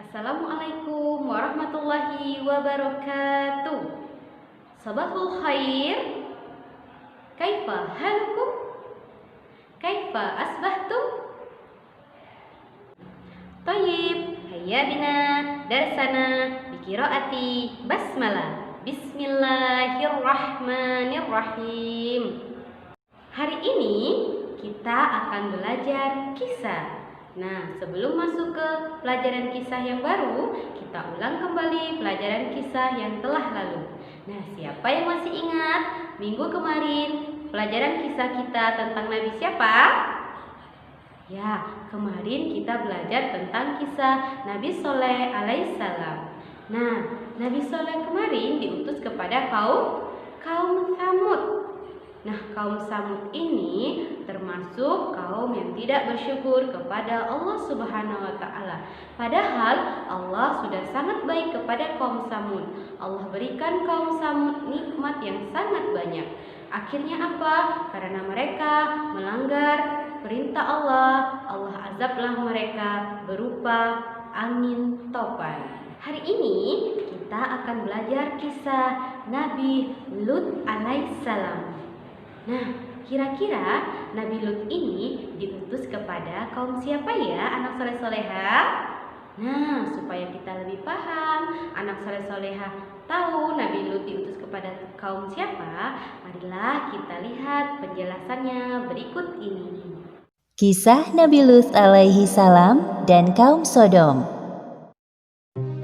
Assalamualaikum warahmatullahi wabarakatuh. Sabahul khair. Kaifa halukum? Kaifa asbahtum? Tayyib, hayya bina darsana biqiraati basmalah. Bismillahirrahmanirrahim. Hari ini kita akan belajar kisah. Nah, sebelum masuk ke pelajaran kisah yang baru, kita ulang kembali pelajaran kisah yang telah lalu. Nah, siapa yang masih ingat minggu kemarin pelajaran kisah kita tentang Nabi siapa? Ya, kemarin kita belajar tentang kisah Nabi Soleh alaihissalam. Nah, Nabi Soleh kemarin diutus kepada kaum Samud. Nah, kaum Samud ini termasuk kaum yang tidak bersyukur kepada Allah Subhanahu wa taala. Padahal Allah sudah sangat baik kepada kaum Samud. Allah berikan kaum Samud nikmat yang sangat banyak. Akhirnya apa? Karena mereka melanggar perintah Allah, Allah azablah mereka berupa angin topan. Hari ini kita akan belajar kisah Nabi Lut alaihissalam. Nah, kira-kira Nabi Lut ini diutus kepada kaum siapa ya, anak soleh-soleha? Nah, supaya kita lebih paham, anak soleh-soleha tahu Nabi Lut diutus kepada kaum siapa, marilah kita lihat penjelasannya berikut ini. Kisah Nabi Lut alaihi salam dan kaum Sodom.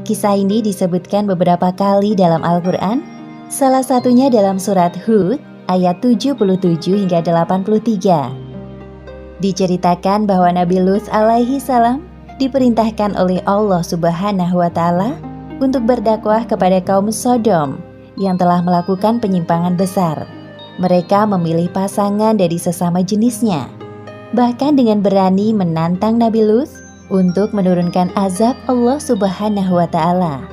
Kisah ini disebutkan beberapa kali dalam Al-Quran, salah satunya dalam surat Hud ayat 77 hingga 83. Diceritakan bahwa Nabi Lut alaihi salam diperintahkan oleh Allah Subhanahu wa taala untuk berdakwah kepada kaum Sodom yang telah melakukan penyimpangan besar. Mereka memilih pasangan dari sesama jenisnya, bahkan dengan berani menantang Nabi Lut untuk menurunkan azab Allah Subhanahu wa taala.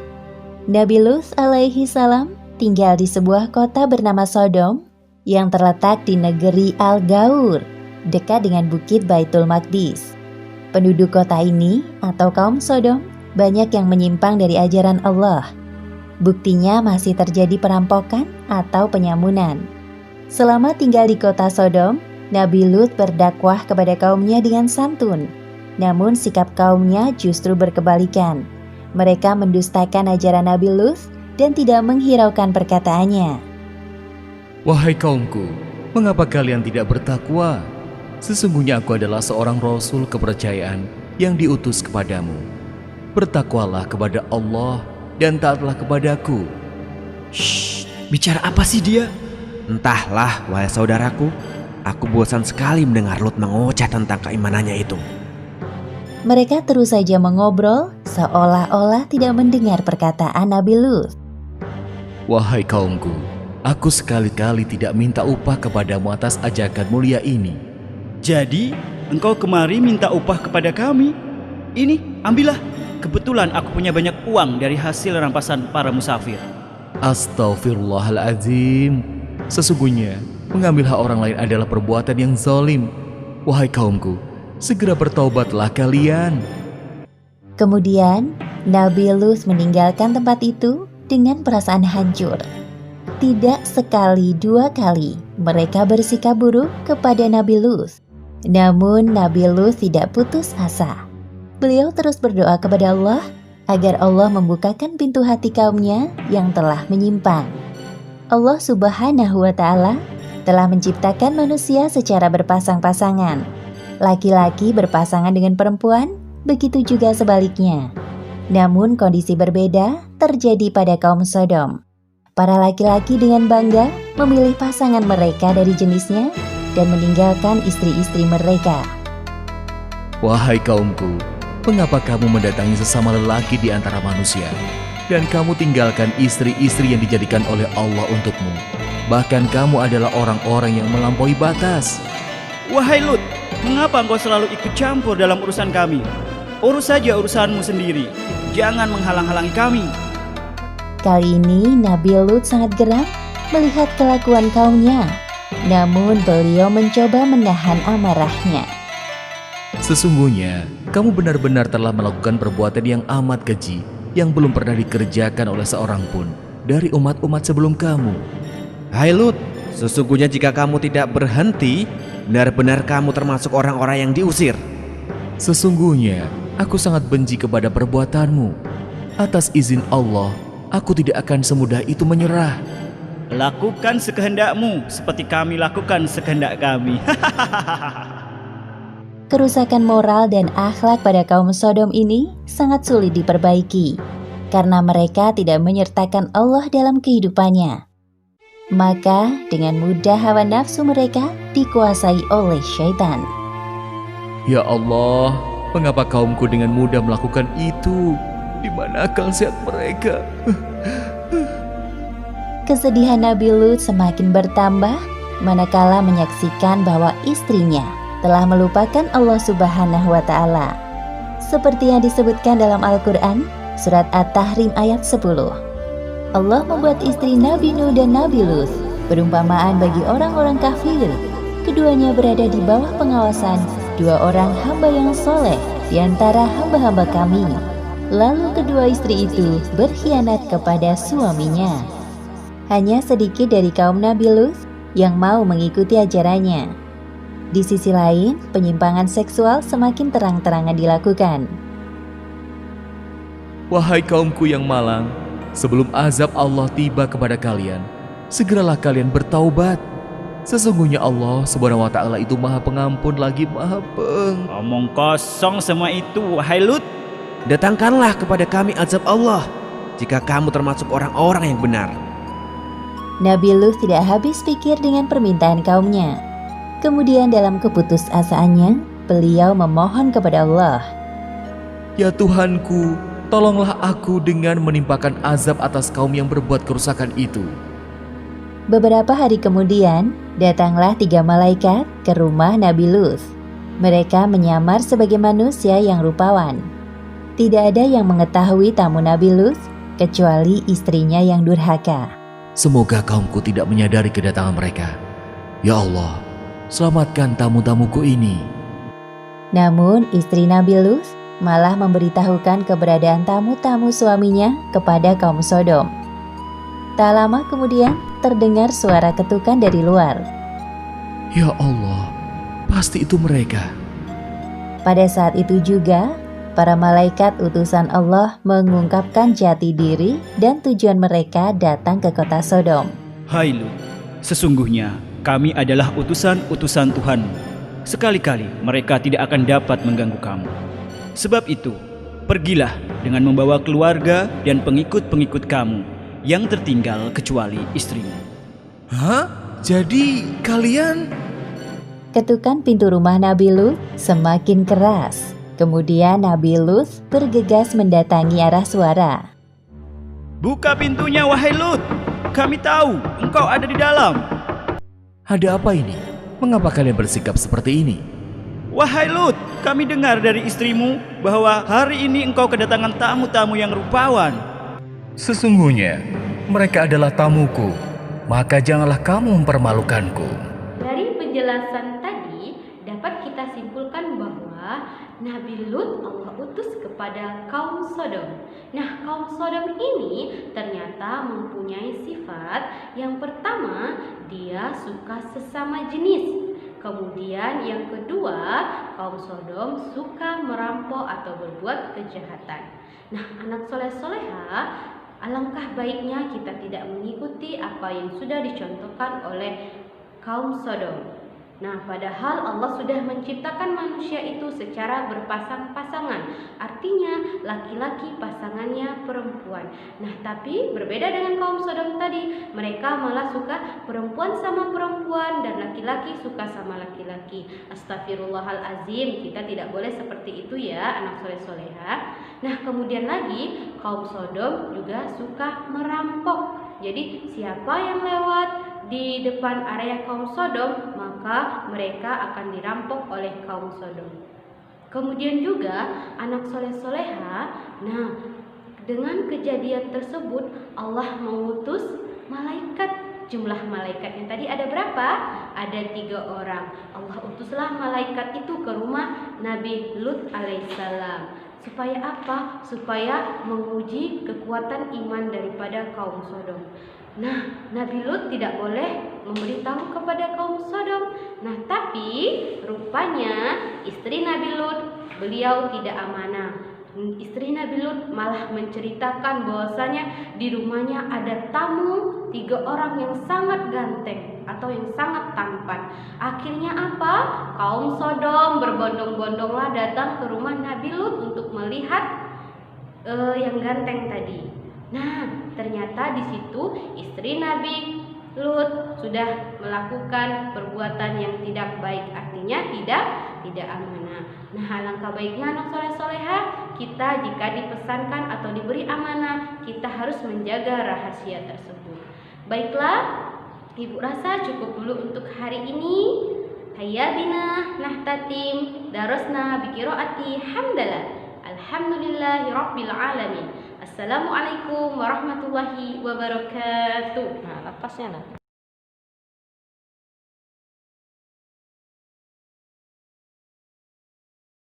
Nabi Lut alaihi salam tinggal di sebuah kota bernama Sodom yang terletak di negeri Al-Gaur, dekat dengan bukit Baitul Maqdis. Penduduk kota ini atau kaum Sodom banyak yang menyimpang dari ajaran Allah. Buktinya masih terjadi perampokan atau penyamunan. Selama tinggal di kota Sodom, Nabi Lut berdakwah kepada kaumnya dengan santun. Namun sikap kaumnya justru berkebalikan. Mereka mendustakan ajaran Nabi Lut dan tidak menghiraukan perkataannya. Wahai kaumku, mengapa kalian tidak bertakwa? Sesungguhnya aku adalah seorang rasul kepercayaan yang diutus kepadamu. Bertakwalah kepada Allah dan taatlah kepadaku. Shh, bicara apa sih dia? Entahlah, wahai saudaraku, aku bosan sekali mendengar Lut mengoceh tentang keimanannya itu. Mereka terus saja mengobrol seolah-olah tidak mendengar perkataan Nabi Lut. Wahai kaumku, aku sekali-kali tidak minta upah kepadamu atas ajakan mulia ini. Jadi, engkau kemari minta upah kepada kami? Ini, ambillah. Kebetulan aku punya banyak uang dari hasil rampasan para musafir. Astaghfirullahaladzim. Sesungguhnya, mengambil hak orang lain adalah perbuatan yang zalim. Wahai kaumku, segera bertaubatlah kalian. Kemudian, Nabi Lut meninggalkan tempat itu dengan perasaan hancur. Tidak sekali dua kali mereka bersikap buruk kepada Nabi Lut. Namun Nabi Lut tidak putus asa. Beliau terus berdoa kepada Allah agar Allah membukakan pintu hati kaumnya yang telah menyimpang. Allah Subhanahu wa taala telah menciptakan manusia secara berpasang-pasangan. Laki-laki berpasangan dengan perempuan, begitu juga sebaliknya. Namun kondisi berbeda terjadi pada kaum Sodom. Para laki-laki dengan bangga memilih pasangan mereka dari jenisnya dan meninggalkan istri-istri mereka. Wahai kaumku, mengapa kamu mendatangi sesama lelaki di antara manusia, dan kamu tinggalkan istri-istri yang dijadikan oleh Allah untukmu? Bahkan kamu adalah orang-orang yang melampaui batas. Wahai Lut, mengapa engkau selalu ikut campur dalam urusan kami? Urus saja urusanmu sendiri. Jangan menghalang-halangi kami. Kali ini Nabi Lut sangat geram melihat kelakuan kaumnya. Namun beliau mencoba menahan amarahnya. Sesungguhnya, kamu benar-benar telah melakukan perbuatan yang amat keji, yang belum pernah dikerjakan oleh seorang pun dari umat-umat sebelum kamu. Hai Lut, sesungguhnya jika kamu tidak berhenti, benar-benar kamu termasuk orang-orang yang diusir. Sesungguhnya, aku sangat benci kepada perbuatanmu. Atas izin Allah, aku tidak akan semudah itu menyerah. Lakukan sekehendakmu seperti kami lakukan sekehendak kami. Kerusakan moral dan akhlak pada kaum Sodom ini sangat sulit diperbaiki karena mereka tidak menyertakan Allah dalam kehidupannya. Maka dengan mudah hawa nafsu mereka dikuasai oleh syaitan. Ya Allah, mengapa kaumku dengan mudah melakukan itu? Di mana akal sehat mereka? Kesedihan Nabi Lut semakin bertambah manakala menyaksikan bahwa istrinya telah melupakan Allah Subhanahu wa Ta'ala. Seperti yang disebutkan dalam Al-Quran, Surat At-Tahrim ayat 10. Allah membuat istri Nabi Nuh dan Nabi Lut perumpamaan bagi orang-orang kafir. Keduanya berada di bawah pengawasan dua orang hamba yang soleh di antara hamba-hamba kami. Lalu kedua istri itu berkhianat kepada suaminya. Hanya sedikit dari kaum Nabi Lut yang mau mengikuti ajarannya. Di sisi lain, penyimpangan seksual semakin terang-terangan dilakukan. Wahai kaumku yang malang, sebelum azab Allah tiba kepada kalian, segeralah kalian bertaubat. Sesungguhnya Allah Subhanahu wa Ta'ala itu Maha Pengampun lagi Maha Omong kosong semua itu, wahai Lut. Datangkanlah kepada kami azab Allah jika kamu termasuk orang-orang yang benar. Nabi Lut tidak habis pikir dengan permintaan kaumnya. Kemudian dalam keputusasaannya, beliau memohon kepada Allah. Ya Tuhanku, tolonglah aku dengan menimpakan azab atas kaum yang berbuat kerusakan itu. Beberapa hari kemudian, datanglah 3 malaikat ke rumah Nabi Lut. Mereka menyamar sebagai manusia yang rupawan. Tidak ada yang mengetahui tamu Nabi Lut kecuali istrinya yang durhaka. Semoga kaumku tidak menyadari kedatangan mereka. Ya Allah, selamatkan tamu-tamuku ini. Namun istri Nabi Lut malah memberitahukan keberadaan tamu-tamu suaminya kepada kaum Sodom. Tak lama kemudian terdengar suara ketukan dari luar. Ya Allah, pasti itu mereka. Pada saat itu juga, para malaikat utusan Allah mengungkapkan jati diri dan tujuan mereka datang ke kota Sodom. Hai Lut, sesungguhnya kami adalah utusan-utusan Tuhan. Sekali-kali mereka tidak akan dapat mengganggu kamu. Sebab itu, pergilah dengan membawa keluarga dan pengikut-pengikut kamu yang tertinggal kecuali istrimu. Hah? Jadi kalian... Ketukan pintu rumah Nabi Lut semakin keras. Kemudian Nabi Lut bergegas mendatangi arah suara. Buka pintunya, wahai Lut. Kami tahu engkau ada di dalam. Ada apa ini? Mengapa kalian bersikap seperti ini? Wahai Lut, kami dengar dari istrimu bahwa hari ini engkau kedatangan tamu-tamu yang rupawan. Sesungguhnya, mereka adalah tamuku. Maka janganlah kamu mempermalukanku. Dari penjelasan tadi, dapat kita simpulkan bahwa Nabi Lut Allah utus kepada kaum Sodom. Nah, kaum Sodom ini ternyata mempunyai sifat. Yang pertama, dia suka sesama jenis. Kemudian yang kedua, kaum Sodom suka merampok atau berbuat kejahatan. Nah, anak soleh-soleha, alangkah baiknya kita tidak mengikuti apa yang sudah dicontohkan oleh kaum Sodom. Nah, padahal Allah sudah menciptakan manusia itu secara berpasang-pasangan. Artinya laki-laki pasangannya perempuan. Nah, tapi berbeda dengan kaum Sodom tadi. Mereka malah suka perempuan sama perempuan dan laki-laki suka sama laki-laki. Astagfirullahalazim, kita tidak boleh seperti itu ya, anak soleh-soleha. Nah, kemudian lagi kaum Sodom juga suka merampok. Jadi siapa yang lewat di depan area kaum Sodom, maka mereka akan dirampok oleh kaum Sodom. Kemudian juga anak soleh-soleha, nah dengan kejadian tersebut Allah mengutus malaikat jumlah malaikatnya tadi ada berapa? Ada 3 orang. Allah utuslah malaikat itu ke rumah Nabi Lut alaihissalam. Supaya apa? Supaya menguji kekuatan iman daripada kaum Sodom. Nah, Nabi Lut tidak boleh memberitahu kepada kaum Sodom. Nah, tapi rupanya istri Nabi Lut, beliau tidak amanah. Istri Nabi Lut malah menceritakan bahwasanya di rumahnya ada tamu 3 orang yang sangat ganteng atau yang sangat tampan. Akhirnya apa? Kaum Sodom berbondong-bondonglah datang ke rumah Nabi Lut untuk melihat yang ganteng tadi. Nah, ternyata di situ istri Nabi Lut sudah melakukan perbuatan yang tidak baik, artinya tidak amanah. Nah, alangkah baiknya anak soleh-soleha, kita jika dipesankan atau diberi amanah, kita harus menjaga rahasia tersebut. Baiklah, Ibu rasa cukup dulu untuk hari ini. Hayya bina nahtatim darasna biqiraati hamdalah. Alhamdulillahirabbil alamin. Assalamualaikum warahmatullahi wabarakatuh. Nah, lepasnya nah.